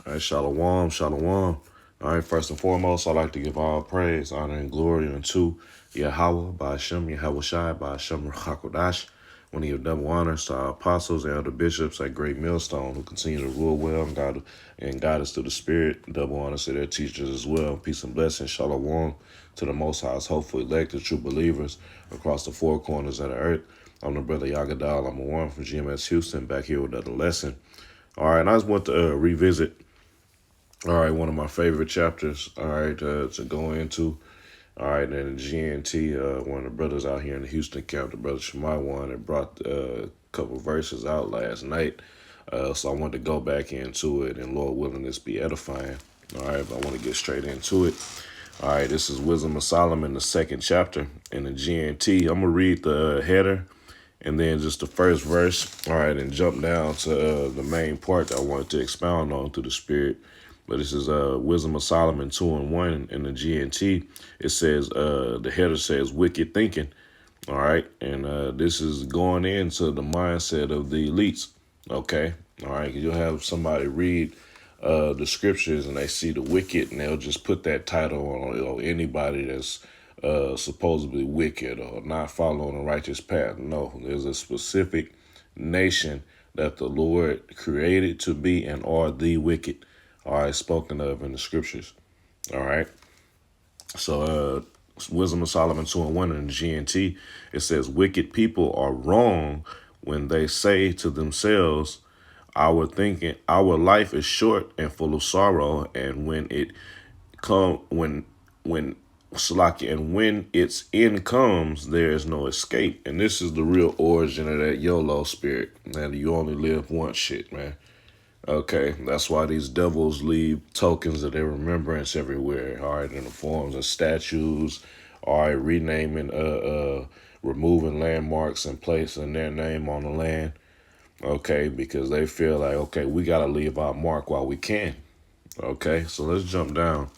All right, shalom, shalom. All right, first and foremost, I'd like to give all praise, honor, and glory unto Yahweh, by Hashem, Yahweh Shai, by Hashem Hakodash. Want to give double honors to our apostles and elder bishops at Great Millstone who continue to rule well and guide us through the Spirit. Double honors to their teachers as well. Peace and blessings, shalom, to the Most High's hopeful elected true believers across the four corners of the earth. I'm the brother Yagadal. I'm a one from GMS Houston, back here with another lesson. All right, and I just want to revisit, all right, one of my favorite chapters, all right, to go into. All right, and the GNT, one of the brothers out here in the Houston camp, the brother Shemai one, and brought a couple verses out last night. So I wanted to go back into it, and Lord willing, this be edifying. All right, but I want to get straight into it. All right, this is Wisdom of Solomon, the second chapter in the GNT. I'm going to read the header and then just the first verse, all right, and jump down to the main part that I wanted to expound on through the Spirit. But this is Wisdom of Solomon 2-1 in the GNT. It says, the header says, wicked thinking, all right? And this is going into the mindset of the elites, okay? All right, you'll have somebody read the scriptures and they see the wicked and they'll just put that title on anybody that's supposedly wicked or not following the righteous path. No, there's a specific nation that the Lord created to be and are the wicked. All right, spoken of in the scriptures. All right. So Wisdom of Solomon 2-1 in the GNT, it says, wicked people are wrong when they say to themselves, our life is short and full of sorrow, and when its end comes, there is no escape. And this is the real origin of that YOLO spirit, that you only live once shit, man. Okay, that's why these devils leave tokens of their remembrance everywhere, all right, in the forms of statues, all right, renaming, removing landmarks and placing their name on the land, okay, because they feel like, okay, we got to leave our mark while we can, okay, so let's jump down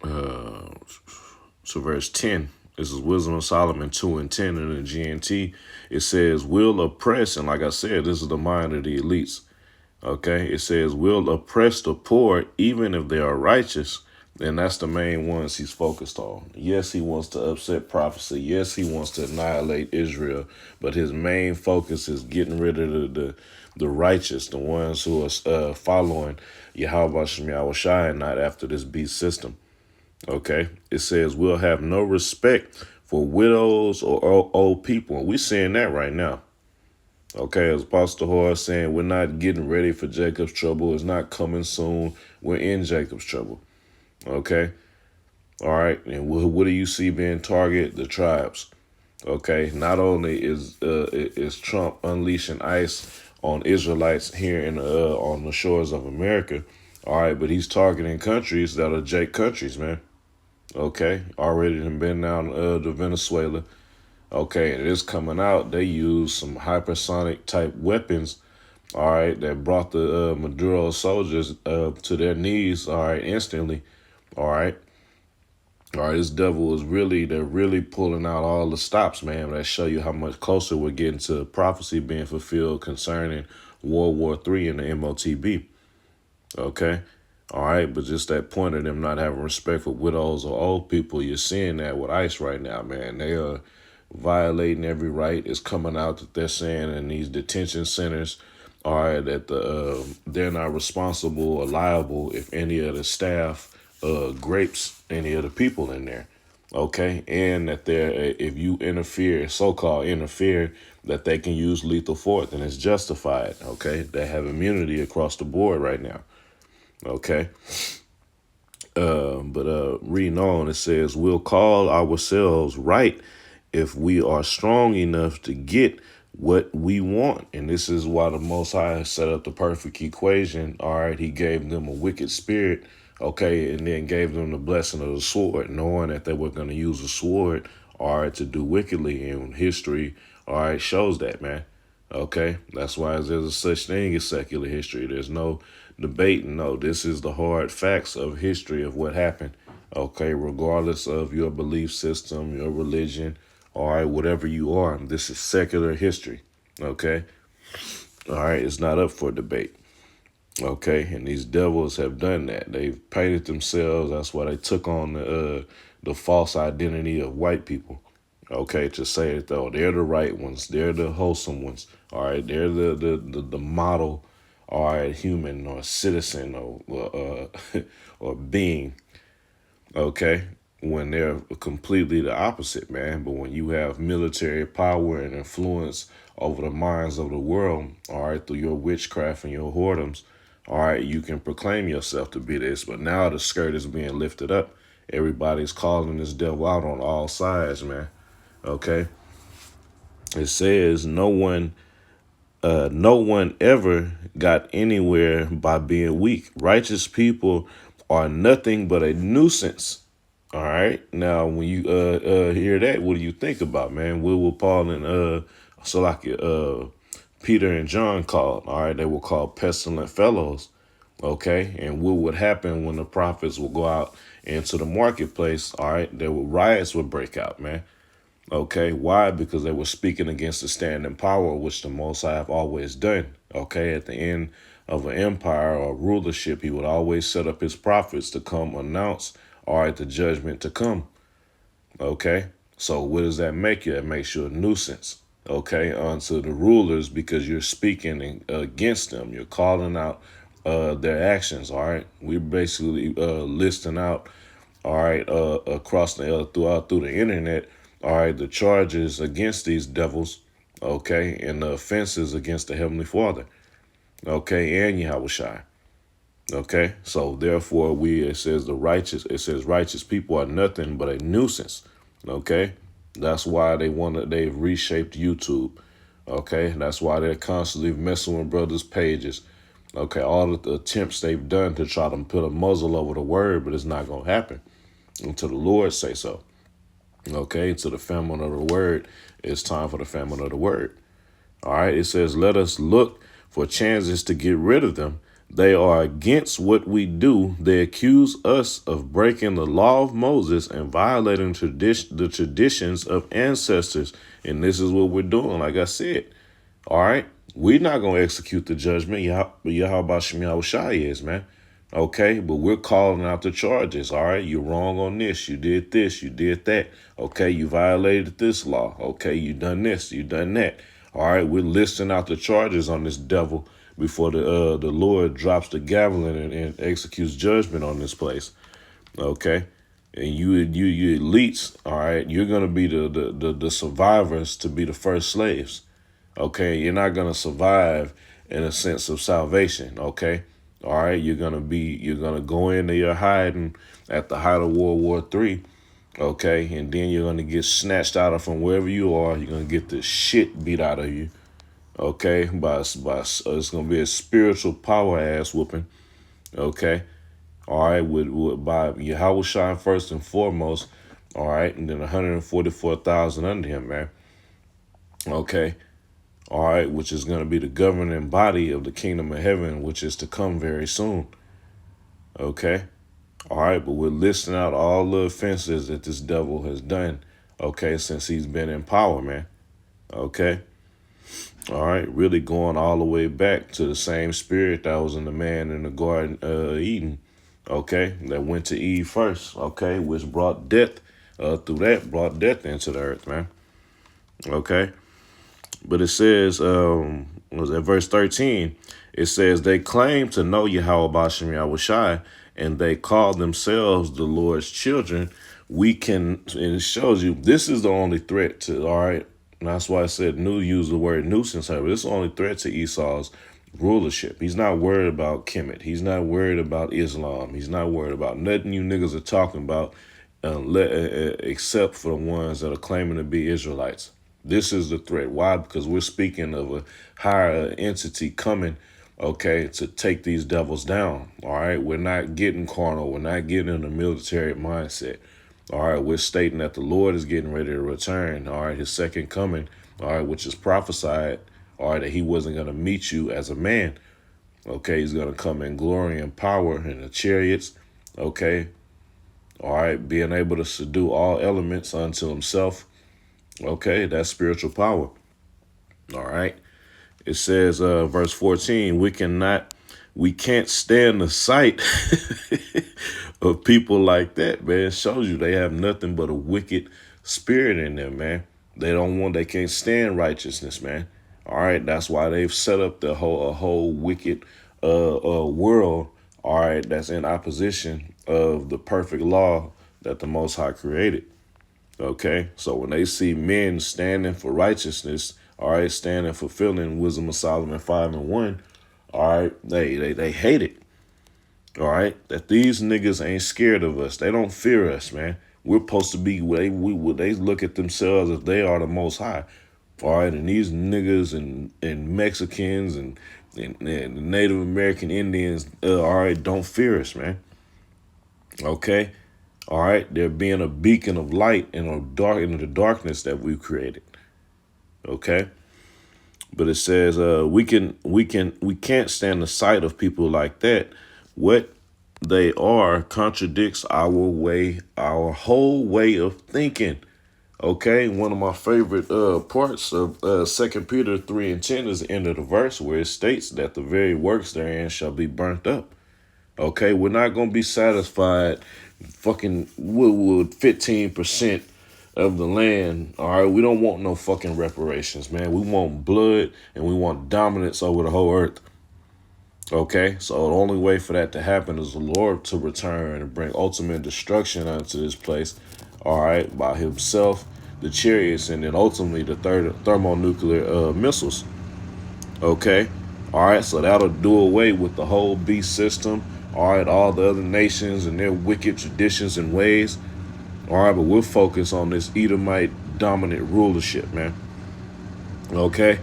to verse 10. This is Wisdom of Solomon 2-10 in the GNT. It says, will oppress, and like I said, this is the mind of the elites. Okay, it says, will oppress the poor even if they are righteous. And that's the main ones he's focused on. Yes, he wants to upset prophecy. Yes, he wants to annihilate Israel. But his main focus is getting rid of the righteous, the ones who are following Yahweh Shem Yahweh Shai and not after this beast system. Okay, it says, we'll have no respect for widows or old people. And we're seeing that right now. Okay, as Apostle Horace saying, we're not getting ready for Jacob's trouble. It's not coming soon. We're in Jacob's trouble. Okay, all right. And what do you see being targeted? The tribes. Okay, not only is Trump unleashing ICE on Israelites here on the shores of America, all right, but he's targeting countries that are Jake countries, man. Okay, already been down to Venezuela. Okay, and it is coming out. They use some hypersonic type weapons, all right, that brought the Maduro soldiers to their knees, all right, instantly, all right. All right, this devil they're really pulling out all the stops, man. That show you how much closer we're getting to prophecy being fulfilled concerning World War III and the MOTB. Okay, all right, but just that point of them not having respect for widows or old people, you're seeing that with ICE right now, man. They are violating every right. It's coming out that they're saying in these detention centers, all right, that they're not responsible or liable if any of the staff grapes any of the people in there, okay, and that if you so-called interfere, that they can use lethal force and it's justified, okay. They have immunity across the board right now, okay. But reading on, it says, we'll call ourselves right if we are strong enough to get what we want. And this is why the Most High set up the perfect equation. All right, he gave them a wicked spirit, okay, and then gave them the blessing of the sword, knowing that they were going to use a sword, all right, to do wickedly. And history, all right, shows that, man. Okay, that's why there's a such thing as secular history. There's no debating. No, this is the hard facts of history of what happened. Okay, regardless of your belief system, your religion, all right, whatever you are, this is secular history. Okay, all right, it's not up for debate. Okay, and these devils have done that. They've painted themselves. That's why they took on the false identity of white people. Okay, to say it though, they're the right ones. They're the wholesome ones. All right, they're the model. All right, human or citizen or being. Okay, when they're completely the opposite, man. But when you have military power and influence over the minds of the world, all right, through your witchcraft and your whoredoms, all right, you can proclaim yourself to be this. But now the skirt is being lifted up. Everybody's calling this devil out on all sides, man. Okay, it says no one ever got anywhere by being weak. Righteous people are nothing but a nuisance. All right. Now, when you hear that, what do you think about, man? What were Paul and Peter and John called? All right, they were called pestilent fellows. Okay, and what would happen when the prophets would go out into the marketplace? All right, there were riots would break out, man. Okay, why? Because they were speaking against the standing power, which the Most High have always done. Okay, at the end of an empire or rulership, he would always set up his prophets to come announce, all right, the judgment to come. Okay, so what does that make you? That makes you a nuisance. Okay, unto the rulers because you're speaking against them. You're calling out their actions. All right, we're basically listing out, all right, across the through the internet, all right, the charges against these devils, okay, and the offenses against the Heavenly Father, okay, and Yahushua. Okay, so therefore it says righteous people are nothing but a nuisance. Okay, that's why they've reshaped YouTube. Okay, that's why they're constantly messing with brothers' pages. Okay, all of the attempts they've done to try to put a muzzle over the word, but it's not gonna happen until the Lord say so. Okay, to the famine of the word, it's time for the famine of the word. All right, it says, let us look for chances to get rid of them. They are against what we do. They accuse us of breaking the law of Moses and violating the traditions of ancestors. And this is what we're doing, like I said. All right, we're not going to execute the judgment. Yahweh Shem Shai is, man. Okay, but we're calling out the charges. All right, you're wrong on this. You did this. You did that. Okay, you violated this law. Okay, you done this. You done that. All right, we're listing out the charges on this devil before the Lord drops the gavel and executes judgment on this place. Okay, and you elites. All right, you're gonna be the survivors to be the first slaves. Okay, you're not gonna survive in a sense of salvation. Okay, all right, you're gonna go into your hiding at the height of World War III. Okay, and then you're gonna get snatched out of from wherever you are. You're gonna get the shit beat out of you. Okay, it's gonna be a spiritual power ass whooping. Okay, all right, with by Yahweh Shine first and foremost. All right, and then 144,000 under him, man. Okay, all right, which is going to be the governing body of the kingdom of heaven, which is to come very soon. Okay, all right, but we're listing out all the offenses that this devil has done, okay, since he's been in power, man. Okay, all right, really going all the way back to the same spirit that was in the man in the Garden of Eden, okay, that went to Eve first, okay, which brought death, brought death into the earth, man. Okay. But it says, was that verse 13? It says, they claim to know Yahweh Bashem Yahushai, and they call themselves the Lord's children. And it shows you this is the only threat to, all right. And that's why I said use the word nuisance. However, this is the only threat to Esau's rulership. He's not worried about Kemet. He's not worried about Islam. He's not worried about nothing you niggas are talking about, except for the ones that are claiming to be Israelites. This is the threat. Why? Because we're speaking of a higher entity coming, okay, to take these devils down. All right. We're not getting carnal. We're not getting in a military mindset. All right. We're stating that the Lord is getting ready to return. All right. His second coming. All right. Which is prophesied. All right. That he wasn't going to meet you as a man. Okay. He's going to come in glory and power in the chariots. Okay. All right. Being able to subdue all elements unto himself. Okay, that's spiritual power. All right. It says, verse 14, we cannot we can't stand the sight of people like that, man. It shows you they have nothing but a wicked spirit in them, man. They can't stand righteousness, man. All right, that's why they've set up a whole wicked world. All right, that's in opposition of the perfect law that the Most High created. Okay, so when they see men standing for righteousness, all right, standing fulfilling Wisdom of Solomon 5:1, all right, they hate it. All right, that these niggas ain't scared of us. They don't fear us, man. We're supposed to be. They look at themselves as they are the Most High. All right, and these niggas and Mexicans and Native American Indians, all right, don't fear us, man. Okay, all right, they're being a beacon of light in the darkness that we've created. Okay, but it says we can't stand the sight of people like that. What they are contradicts our whole way of thinking. Okay, one of my favorite parts of 2 Peter 3:10 is the end of the verse where it states that the very works therein shall be burnt up. Okay, we're not gonna be satisfied fucking with 15% of the land. All right, we don't want no fucking reparations, man. We want blood and we want dominance over the whole earth. Okay, so the only way for that to happen is the Lord to return and bring ultimate destruction unto this place. All right, by himself, the chariots, and then ultimately the thermonuclear missiles. Okay, all right, so that'll do away with the whole beast system. All right, all the other nations and their wicked traditions and ways. All right, but we'll focus on this Edomite dominant rulership, man. Okay,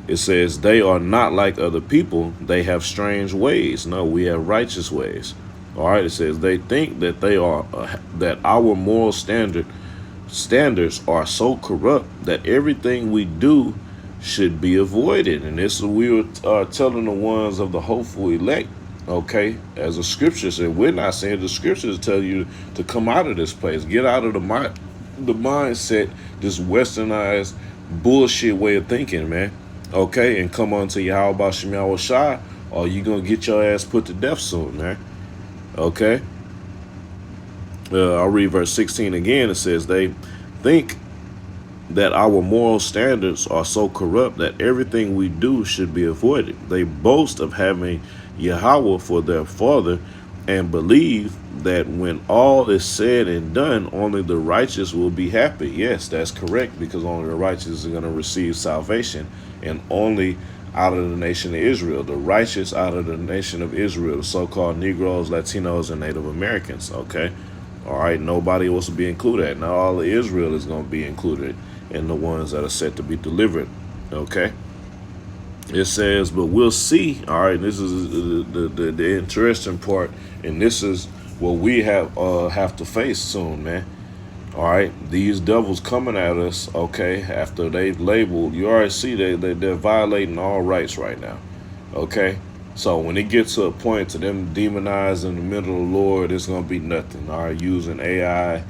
it says they are not like other people. They have strange ways. No, we have righteous ways. All right, it says they think that that our moral standards are so corrupt that everything we do should be avoided. And this is we were telling the ones of the hopeful elect. Okay, as the scriptures said, we're not saying the scriptures tell you to come out of this place, get out of the mindset, this westernized bullshit way of thinking, man. Okay, and come on to Yahweh Shem Yahweh Shai, or you gonna get your ass put to death soon, man. Okay. I'll read verse 16 again. It says they think that our moral standards are so corrupt that everything we do should be avoided. They boast of having Yahweh for their father and believe that when all is said and done, only the righteous will be happy. Yes, that's correct, because only the righteous are going to receive salvation, and only out of the nation of Israel, the righteous out of the nation of Israel, the so-called Negroes, Latinos, and Native Americans. Okay. All right. Nobody else will be included. Not all of Israel is going to be included in the ones that are set to be delivered. Okay. It says, but we'll see. All right, this is the interesting part, and this is what we have to face soon, man. All right, these devils coming at us. Okay, after they've labeled, you already see they're violating all rights right now. Okay, so when it gets to a point to them demonizing the middle of the Lord, it's gonna be nothing. All right, using AI.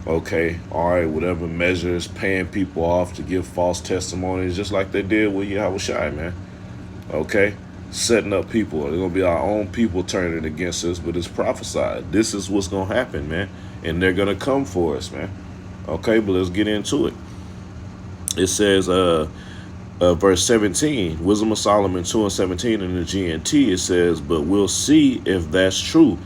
Okay, all right, whatever measures, paying people off to give false testimonies, just like they did with Yahweh Shai, man. Okay, setting up people. They're gonna be our own people turning against us, but it's prophesied. This is what's gonna happen, man, and they're gonna come for us, man. Okay, but let's get into it. It says, verse 17, Wisdom of Solomon 2:17 in the GNT. It says, but we'll see if that's true.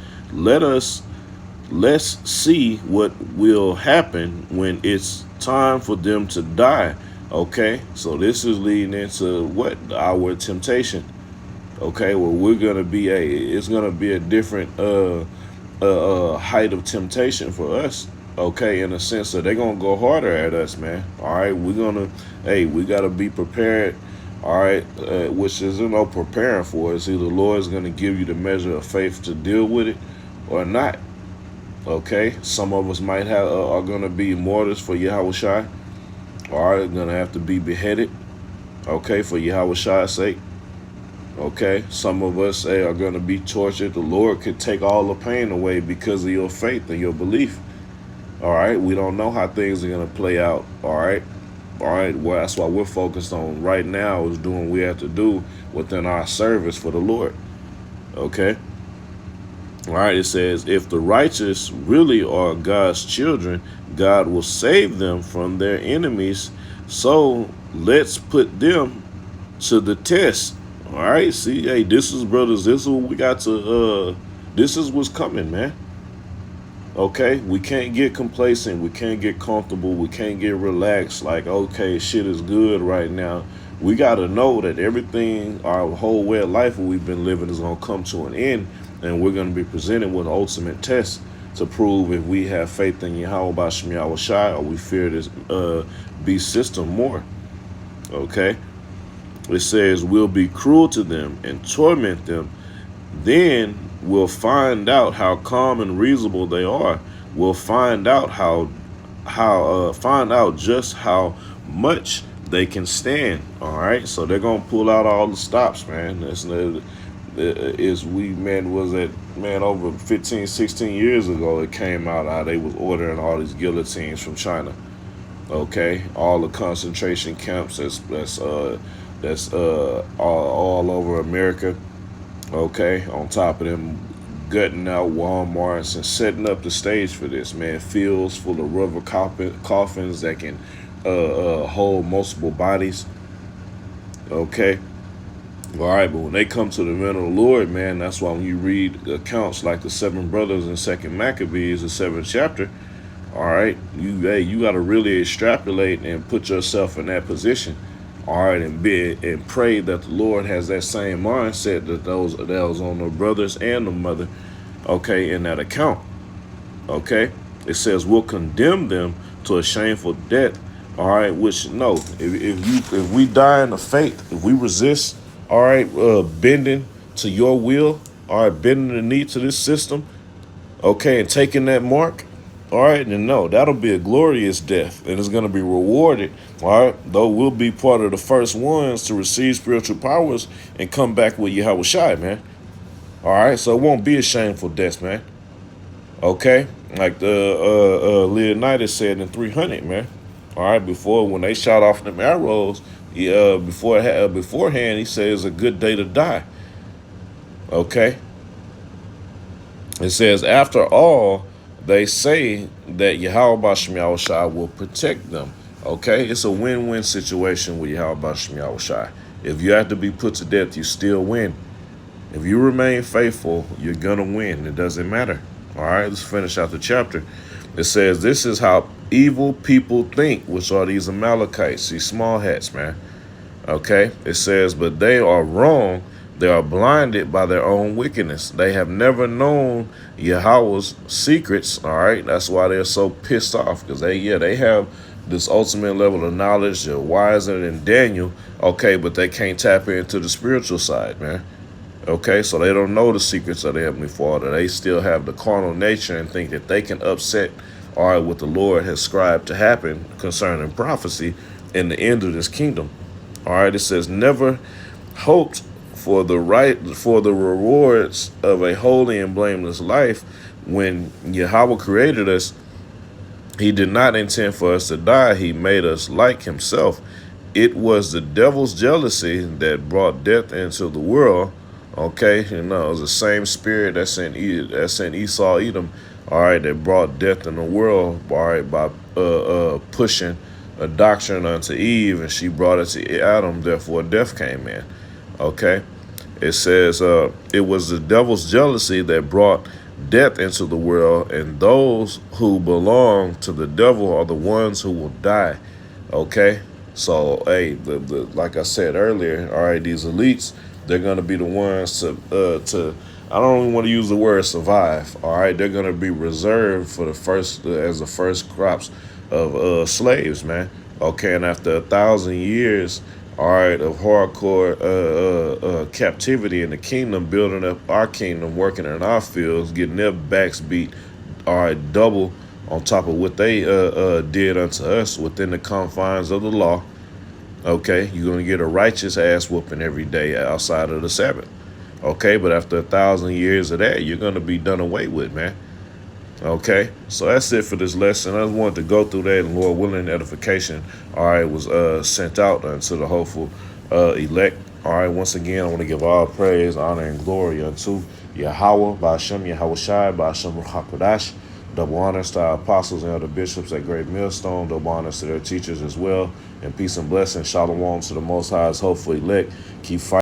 Let's see what will happen when it's time for them to die. Okay, so this is leading into what? Our temptation. Okay, well, it's gonna be a different height of temptation for us. Okay, in the sense that they're gonna go harder at us, man. All right, we gotta be prepared. All right, which is preparing for us. Either the Lord's gonna give you the measure of faith to deal with it or not. Okay, some of us might are gonna be martyrs for Yahweh Shai. All right, gonna have to be beheaded. Okay, for Yahweh Shai's sake. Okay, some of us are gonna be tortured. The Lord could take all the pain away because of your faith and your belief. All right, we don't know how things are gonna play out. All right, well, that's why we're focused on right now is doing what we have to do within our service for the Lord. Okay. All right. It says, if the righteous really are God's children, God will save them from their enemies. So let's put them to the test. All right. See, hey, this is brothers. This is what we got to. This is what's coming, man. Okay, we can't get complacent. We can't get comfortable. We can't get relaxed. Like, okay, shit is good right now. We got to know that everything, our whole way of life we've been living is going to come to an end. And we're going to be presented with an ultimate test to prove if we have faith in Yahweh Bashem Yahweh Shai or we fear this beast system more. Okay, it says, we'll be cruel to them and torment them, then we'll find out how calm and reasonable they are. We'll find out find out just how much they can stand. All right, so they're gonna pull out all the stops, man. That's is we man was it man over 15, 16 years ago. It came out how they was ordering all these guillotines from China. Okay, all the concentration camps that's all over America. Okay, on top of them gutting out Walmarts and setting up the stage for this, man. Fields full of rubber coffins that can hold multiple bodies. Okay, all right, but when they come to the men of the Lord, man, that's why when you read accounts like the seven brothers in Second Maccabees, the seventh chapter, all right, you got to really extrapolate and put yourself in that position. All right, and pray that the Lord has that same mindset that was on the brothers and the mother, okay, in that account. Okay, it says we'll condemn them to a shameful death. All right, which no, if we die in the faith, if we resist, all right, bending to your will, all right, bending the knee to this system, okay, and taking that mark, all right, then no, that'll be a glorious death, and it's going to be rewarded, all right, though we'll be part of the first ones to receive spiritual powers and come back with Yahweh Shai, man. All right, so it won't be a shameful death, man. Okay, like the Leonidas said in 300, man. All right, before when they shot off them arrows, beforehand he said it's a good day to die. Okay, it says after all, they say that Yahweh Bashem Yahweh Shai will protect them. Okay, it's a win-win situation with Yahweh Bashem Yahweh Shai. If you have to be put to death, you still win. If you remain faithful, you're gonna win. It doesn't matter. All right, let's finish out the chapter. It says, this is how evil people think, which are these Amalekites, these small hats, man. Okay, it says, but they are wrong. They are blinded by their own wickedness. They have never known Yahweh's secrets. All right, that's why they're so pissed off, because they have this ultimate level of knowledge. They're wiser than Daniel. Okay, but they can't tap into the spiritual side, man. Okay, so they don't know the secrets of the Heavenly Father. They still have the carnal nature and think that they can upset, all right, what the Lord has scribed to happen concerning prophecy in the end of this kingdom. All right, it says, never hoped for the rewards of a holy and blameless life. When Yahweh created us, he did not intend for us to die. He made us like himself. It was the devil's jealousy that brought death into the world. Okay, it was the same spirit that sent Esau, Edom, all right, that brought death in the world, all right, by pushing a doctrine unto Eve, and she brought it to Adam, therefore death came in. Okay, it says it was the devil's jealousy that brought death into the world, and those who belong to the devil are the ones who will die. Okay, so hey, like I said earlier, all right, these elites, they're gonna be the ones to I don't even want to use the word survive. All right, they're gonna be reserved for the first crops of slaves, man. Okay, and after 1,000 years, all right, of hardcore captivity in the kingdom, building up our kingdom, working in our fields, getting their backs beat, all right, double on top of what they did unto us within the confines of the law. Okay, you're going to get a righteous ass whooping every day outside of the Sabbath. Okay, but after 1,000 years of that, you're going to be done away with, man. Okay, so that's it for this lesson. I just wanted to go through that, and Lord willing, edification, all right, was sent out unto the hopeful elect. All right, once again, I want to give all praise, honor, and glory unto Yahweh, Ba'ashem, Yahweh Shai, Ba'ashem Ruach. Double honors to our apostles and other bishops at Great Millstone. Double honors to their teachers as well. And peace and blessings. Shalom to the Most High's hopefully elect. Keep fighting.